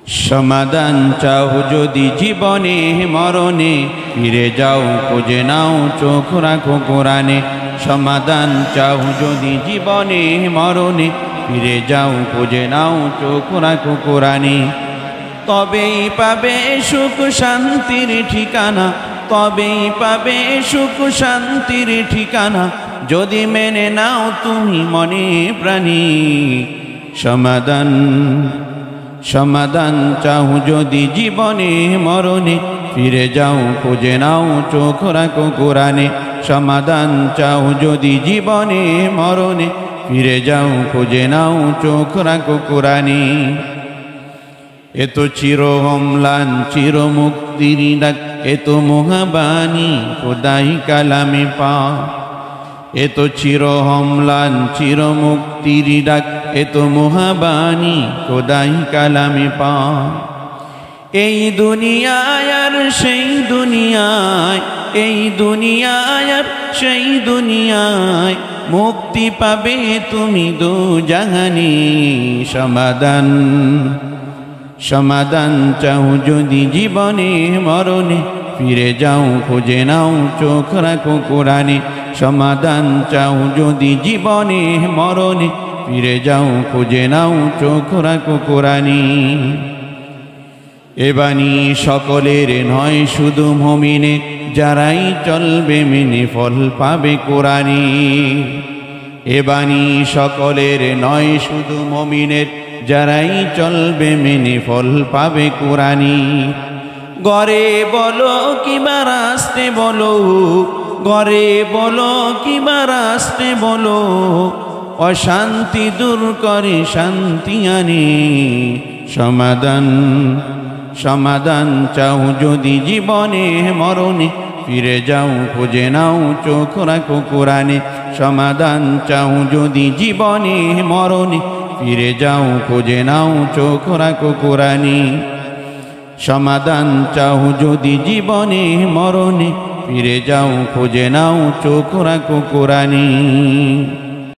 সমাধান চাও যদি জীবনে মরণে, ফিরে যাও খুঁজে নাও চোখ রাখো কোরআনে। সমাধান চাও যদি জীবনে মরণে, ফিরে যাও খুঁজে নাও চোখ রাখো কোরআনে। তবেই পাবে সুখ শান্তির ঠিকানা, তবেই পাবে সুখ শান্তির ঠিকানা, যদি মেনে নাও তুমি মনে প্রাণী। সমাধান সমাধান চাও যদি জীবনে মরণে, ফিরে যাও খুঁজে নাও চোখ রাখো কোরআনে। সমাধান চাও যদি জীবনে মরণে, ফিরে যাও খুঁজে নাও চোখ রাখো কোরআনে। এ তো চির অম্লান চির মুক্তির ডাক, এ তো মহাবাণী খোদাই কালামে পাক। এ তো চির অম্লান চির মুক্তির ডাক, এ তো মহাবাণী খোদাই কালামে পাক। এই দুনিয়ায় আর সেই দুনিয়ায়, এই দুনিয়ায় আর সেই দুনিয়ায়, মুক্তি পাবে তুমি দু জাহানে। সমাধান সমাধান চাও যদি জীবনে মরণে, ফিরে যাও খুঁজে নাও চোখ রাখো কোরআনে। সমাধান চাও যদি জীবনে মরণে, ফিরে যাও খুঁজে নাও চোখ রাখো কোরআনে। এ বাণী সকলের নয় শুধু মুমিনের, যারাই চলবে মেনে ফল পাবে কোরআনে। এ বাণী সকলের নয় শুধু মুমিনের, যারাই চলবে মেনে ফল পাবে কোরআনে। গরে বলো কিংবা রাস্তে বলো, গরে বলো কিংবা রাস্তে বলো, অশান্তি দূর করে শান্তি আনে। সমাধান সমাধান চাও যদি জীবনে মরণে, ফিরে যাও খুঁজে নাও চোখ রাখো কোরআনে। সমাধান চাও যদি জীবনে মরণে, ফিরে যাও খুঁজে নাও চোখ রাখো কোরআনে। সমাধান চাও যদি জীবনে মরণে, ফিরে যাও খুঁজে নাও চোখ রাখো কোরআনে।